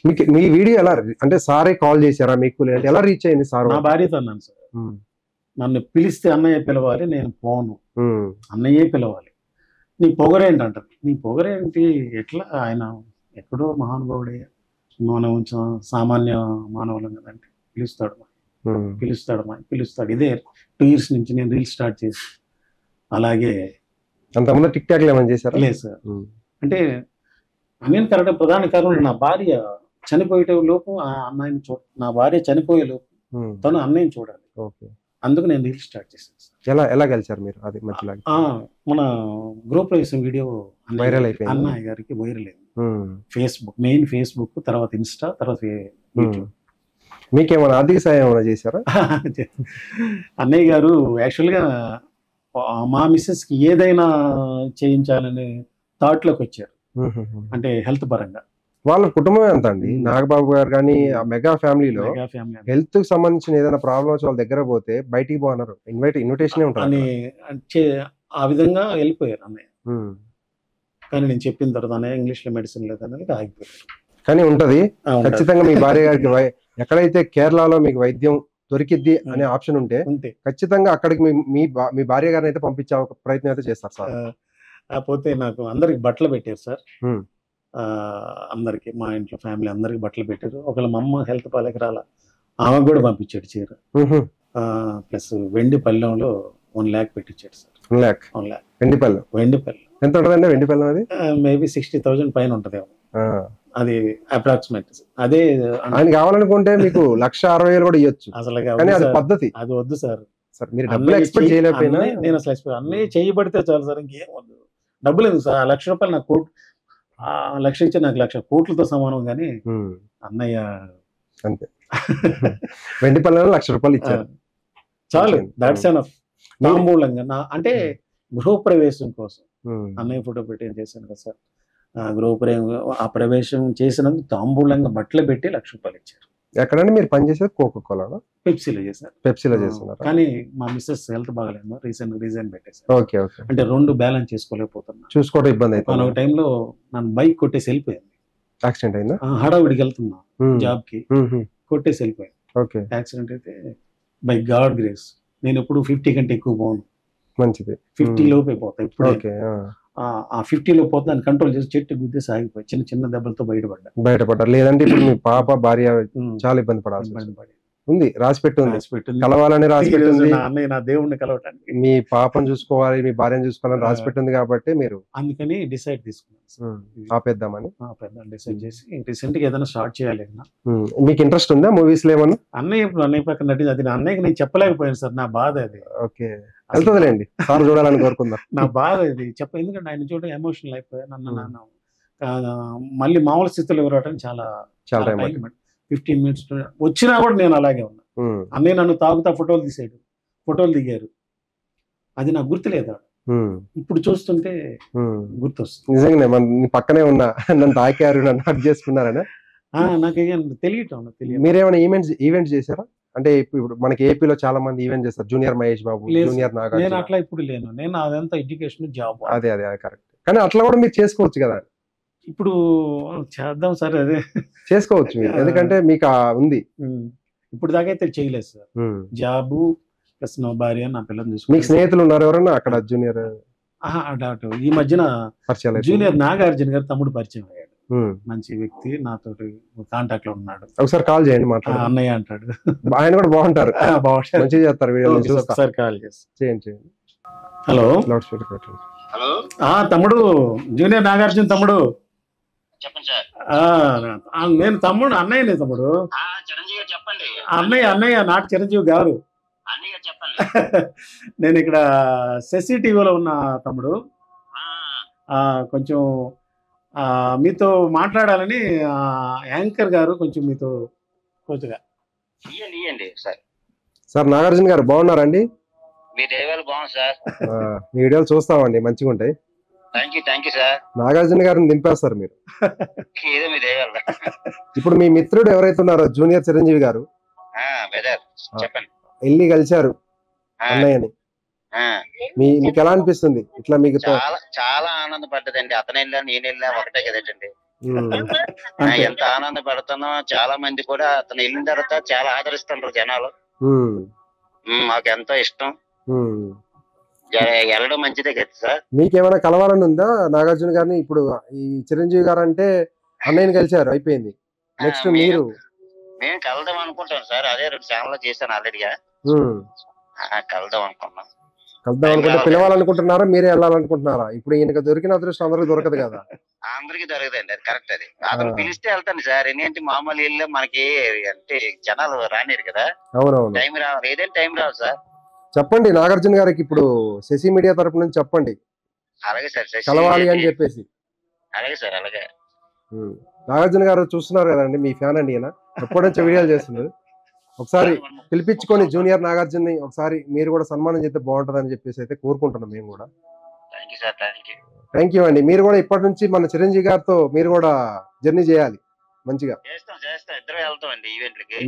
మీకు మీ వీడియో ఎలా అంటే సారే కాల్ చేశారా మీకు, లేదంటే ఎలా రీచ్ అయింది సార్? నా భార్యతో అన్నాను సార్, నన్ను పిలిస్తే అన్నయ్య పిలవాలి, నేను పోను, అన్నయ్యే పిలవాలి. నీ పొగరేంటంటారు. నీ పొగరేంటి, ఎట్లా, ఆయన ఎక్కడో మహానుభావుడే, మనం సామాన్య మానవులం కదంటే పిలుస్తాడు. ఇదే 2 years నుంచి నేను రీల్ స్టార్ట్ చేసి. అలాగే అంతకుముందు టిక్ టాక్ ఏమైనా చేశారా? లేదు సార్. అంటే నేను కరెక్ట్ ప్రధాన కారణం నా భార్య చనిపోయే లోపు ఆ అన్నయ్యని నా భార్య చనిపోయే లోపు తను అన్నయ్యని చూడాలి. అందుకు నేను రీల్ స్టార్ట్ చేశాను సార్. ఎలా కలిసారు మీరు? అది మధ్యలో మన గృహప్రవేశం వీడియో వైరల్ అయిపోయింది, అన్నయ్య గారికి వైరల్ అయింది. ఫేస్బుక్, మెయిన్ ఫేస్బుక్, తర్వాత ఇన్స్టా, తర్వాత యూట్యూబ్. మీకేమైనా ఆర్థిక సాయం ఏమైనా చేశారా? అన్నయ్య గారు యాక్చువల్గా మా మిస్సెస్కి ఏదైనా చేయించాలని థాట్లోకి వచ్చారు. అంటే హెల్త్ పరంగా. వాళ్ళ కుటుంబం ఎంత అండి? నాగబాబు గారు కానీ ఆ మెగా ఫ్యామిలీలో హెల్త్ కి సంబంధించిన ఏదైనా ప్రాబ్లం వచ్చి వాళ్ళ దగ్గర పోతే బయటికి పోన్నారు, ఇన్విటేషన్ ఉంటుంది ఆ విధంగా వెళ్ళిపోయారు అన్నయ్య. కానీ నేను చెప్పిన తర్వాత అన్నయ్య ఇంగ్లీష్ లో మెడిసిన్ లేదని ఆగిపోయారు. కానీ ఉంటది ఖచ్చితంగా. మీ భార్య గారికి ఎక్కడైతే కేరళలో మీకు వైద్యం దొరికిద్ది అనే ఆప్షన్ ఉంటే ఖచ్చితంగా అక్కడికి మీ భార్య గారిని అయితే పంపించే ప్రయత్నం అయితే చేస్తారు సార్. కాకపోతే నాకు అందరికి బట్టలు పెట్టారు సార్. అందరికి, మా ఇంట్లో ఫ్యామిలీ అందరికి బట్టలు పెట్టారు. ఒకళ్ళ మా అమ్మ హెల్త్ పాలకి రాల, ఆమెకు కూడా పంపించాడు చీర. ప్లస్ వెండి పల్లెంలో 1 lakh పెట్టించాడు సార్. 1 lakh వెండి పల్లెం. ఎంత ఉంటుందండి వెండి పల్లెం? అది మేబీ 60,000 పైన ఉంటదేమో, అది అప్రాక్సిమేట్. అదే ఆయన కావాలనుకుంటే మీకు 1,60,000 కూడా ఇవ్వచ్చు అసలు. అది పద్ధతి, అది వద్దు సార్. మీరు డబ్బులు ఎక్స్పెక్ట్ చేయలేకపోయినా నేను అసలు అన్నీ చేయబడితే చాలు సార్, ఇంకేం వద్దు. డబ్బులు ఎందుకు సార్? 1,00,000 రూపాయలు నాకు 1,00,000 ఇచ్చే నాకు 1,00,000 కోట్లతో సమానం. కానీ అన్నయ్య అంతే, వెండి పల్లెంలో 1,00,000 రూపాయలు ఇచ్చారు చాలు. That's enough. తాంబూలంగా అంటే గృహప్రవేశం కోసం అన్నయ్య ఫోటో పెట్టి ఏం చేశాను కదా సార్. ఆ ప్రవేశం చేసినందుకు తాంబూలంగా బట్టలు పెట్టి 1,00,000 రూపాయలు ఇచ్చారు. ఎక్కడంటే మీరు పనిచేసేది కోకోకోలాలో? పెప్సీలో చేశారు. పెప్సీలో చేస్తున్నారు. కానీ మా మిస్సెస్ హెల్త్ బాగలేదు, రీజన్ పెట్టేశారు. అంటే 2 బ్యాలెన్స్ చేసుకోలేకపోతున్నా, చూసుకోవడం ఇబ్బంది అవుతుంది. ఒక టైంలో నన్ను బైక్ కొట్టేసి వెళ్ళిపోయింది. యాక్సిడెంట్ అయిందా? హడావిడికి వెళ్తున్నా జాబ్ కి, కొట్టేసి వెళ్ళిపోయింది. యాక్సిడెంట్ అయితే బై గాడ్ గ్రేస్ నేను ఎప్పుడు 50 కంటే ఎక్కువ పోను. మంచిది. 50 లోపే పోతా ఇప్పుడు. ఆ 50లో పోతే దాన్ని కంట్రోల్ చేసి చెట్టు గుద్దేసి ఆగిపోయి చిన్న దెబ్బలతో బయటపడ్డారు. లేదంటే ఇప్పుడు మీ పాప భార్య చాలా ఇబ్బంది ఉంది. రాసి పెట్టుంది, కలవాలని రాసి పెట్టింది. అన్నయ్య నా దేవుడిని కలవటానికి, మీ పాపను చూసుకోవాలి, మీ భార్యను చూసుకోవాలని రాసి పెట్టింది. కాబట్టి మీరు అందుకని డిసైడ్ తీసుకున్నాను, ఆపేద్దామని డిసైడ్ చేసి రీసెంట్ గా ఏదైనా స్టార్ట్ చేయాలి. మీకు ఇంట్రెస్ట్ ఉందా మూవీస్ లో ఏమన్నా? అన్నయ్య ఇప్పుడు అన్నయ్య పక్కన నటి, అది అన్నయ్యకి నేను చెప్పలేకపోయాను సార్, నా బాధ అది. ఓకే, వెళ్తుందిలేండి, సార్ చూడాలని కోరుకుందాం. నా బాధ ఇది ఎందుకంటే ఆయన చూడడం ఎమోషనల్ అయిపోయా. నాన్న మళ్ళీ మామూలు స్థితిలో రావడం చాలా 15 minutes వచ్చినా కూడా నేను అలాగే ఉన్నా. అన్నయ్య నన్ను తాగుతా ఫోటోలు దిగారు, అది నాకు గుర్తులేదు. ఇప్పుడు చూస్తుంటే గుర్తొస్తుంది. నిజంగానే పక్కనే ఉన్నా, నన్ను తాకారు, నన్ను హక్ చేసుకున్నారని నాకు తెలియదు. మీరేమైనా ఈవెంట్స్ చేశారా? అంటే ఇప్పుడు మనకి ఏపీలో చాలా మంది ఈవెంట్ చేస్తారు, జూనియర్ మహేష్ బాబు, జూనియర్ నాగార్జున. నేను అట్లా ఇప్పుడు లేను, నేను అదంతా ఎడ్యుకేషన్ జాబ్. అదే కరెక్ట్. కానీ అట్లా కూడా మీరు చేసుకోవచ్చు కదా. ఇప్పుడు చేద్దాం సార్, అదే చేసుకోవచ్చు మీరు, ఎందుకంటే మీకు ఉంది. ఇప్పుడు దాకా అయితే చేయలేదు సార్. జాబు ప్లస్ నా భార్య, నా పిల్లలు చూసుకో. మీకు స్నేహితులు ఉన్నారు ఎవరన్నా అక్కడ జూనియర్? ఈ మధ్యన జూనియర్ నాగార్జున గారు తమ్ముడు పరిచయం అయ్యాడు, మంచి వ్యక్తి, నాతో కాంటాక్ట్ లో ఉన్నాడు. ఒకసారి కాల్ చేయండి, మాట్లాడు. అన్నయ్య అంటాడు, ఆయన కూడా బాగుంటారు, మంచిగా చేస్తారు వీడియో. ఒకసారి కాల్ చేయండి. హలో, లౌడ్ స్పీకర్ పెట్టండి. తమ్ముడు, జూనియర్ నాగార్జున తమ్ముడు. నేను తమ్ముడు, అన్నయ్య తమ్ముడు. అన్నయ్య నాటి చిరంజీవి గారు. నేను ఇక్కడ శశి టీవీలో ఉన్న తమ్ముడు. కొంచెం మీతో మాట్లాడాలని యాంకర్ గారు కొంచెం మీతో కొద్దిగా. సార్ నాగార్జున గారు బాగున్నారండి? మీ వీడియోలు చూస్తామండి, మంచిగా ఉంటాయి. నాగార్జున గారిని దింపేస్తారు మీరు. ఇప్పుడు మీ మిత్రుడు ఎవరైతే ఉన్నారో జూనియర్ చిరంజీవి గారు వెళ్ళి కలిశారు అన్నయ్యని, మీకు ఎలా అనిపిస్తుంది? ఇట్లా మీకు చాలా ఆనందపడ్డదండి. అతను వెళ్ళా నేను వెళ్ళా ఒకటే కదండి. ఎంత ఆనందపడుతున్నాం. చాలా మంది కూడా అతను వెళ్ళిన తర్వాత చాలా ఆదరిస్తున్నారు జనాలు. మాకు ఎంతో ఇష్టం. వెళ్ళడం మంచిదే కదా సార్. మీకేమైనా కలవాలని ఉందా నాగార్జున గారిని? ఇప్పుడు ఈ చిరంజీవి గారు అంటే అన్నయ్యని కలిశారు, అయిపోయింది. నెక్స్ట్ మీరు? మేము కలదాం అనుకుంటాం సార్. అదే 2 ఛానల్ చేశాను ఆల్రెడీగా. కలదాం అనుకున్నాం. కలుద్దాం అనుకుంటే పిలవాలనుకుంటున్నారా, మీరే వెళ్ళాలనుకుంటున్నారా? ఇప్పుడు ఈయనకు దొరికిన అదృష్టం అందరికి దొరకదు కదా. అందరికి దొరకదండి, అది కరెక్ట్. అది అతను పిలిస్తే వెళ్తాను సార్. ఏంటంటే మామూలు ఇల్లు మనకి అంటే జనాలు రానిరు కదా. అవునవును, టైం రావాలి, ఏదైనా టైం రావాలి సార్. చెప్పండి నాగార్జున గారికి, ఇప్పుడు శశి మీడియా తరపు నుంచి చెప్పండి అలాగే సార్, కలవాలి అని చెప్పేసి. అలాగే సార్, అలాగే. నాగార్జున గారు చూస్తున్నారు కదండి, మీ ఫ్యాన్ అండి ఈయన, ఎప్పటి నుంచో వీడియోలు చేస్తున్నారు. ఒకసారి పిలిపించుకొని జూనియర్ నాగార్జున ని ఒకసారి మీరు కూడా సన్మానం చేస్తే బాగుంటది అని చెప్పేసి అయితే కోరుకుంటున్నాం మేము కూడా. థ్యాంక్ యూ అండి. మీరు కూడా ఇప్పటి నుంచి మన చిరంజీవి గారితో మీరు కూడా జర్నీ చేయాలి మంచిగా,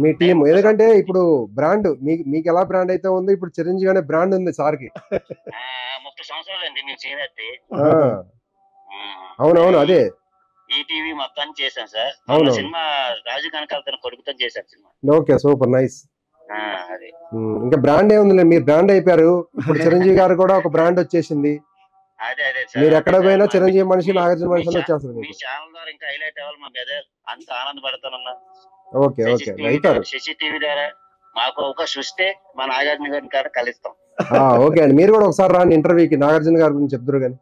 మీ టీం. ఎందుకంటే ఇప్పుడు బ్రాండ్ మీకు ఎలా బ్రాండ్ అయితే ఉందో, ఇప్పుడు చిరంజీవి అనే బ్రాండ్ ఉంది సార్ కి. అవునవును, అదే ఈటీవీ మొత్తాన్ని చేశాను సార్. అవును, సినిమా రాజు కనకాల కొడుకుతో చేశాను సినిమా. Okay, super nice. ఇంకా బ్రాండ్ ఏముంది, మీరు బ్రాండ్ అయిపోయారు. ఇప్పుడు చిరంజీవి గారు కూడా ఒక బ్రాండ్ వచ్చేసింది. అదే అదే మీరు ఎక్కడ పోయినా చిరంజీవి మనిషి, నాగార్జున మనిషి వచ్చేస్తారు. మీ ఛానల్ ద్వారా ఇంకా హైలైట్ అవ్వాలి మా బ్రదర్, అంత ఆనందపడుతున్నా. ఓకే ఓకే, అవుతారు. శశి టీవీ ద్వారా మాకు అవకాశం ఇస్తే మా నాగార్జున గారిని కాడ కలుస్తాం. ఓకే అండి, మీరు కూడా ఒకసారి రాండి ఇంటర్వ్యూకి, నాగార్జున గారి గురించి చెప్తారు కానీ.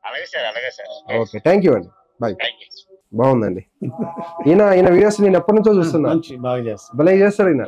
అలాగే సార్, అలాగే సార్. ఓకే, థ్యాంక్ యూ అండి, బాయ్. బాగుందండి. ఈయన వీడియోస్ నేను ఎప్పటి నుంచో చూస్తున్నా, బాగా చేస్తాను, భలే చేస్తాడు ఈయన.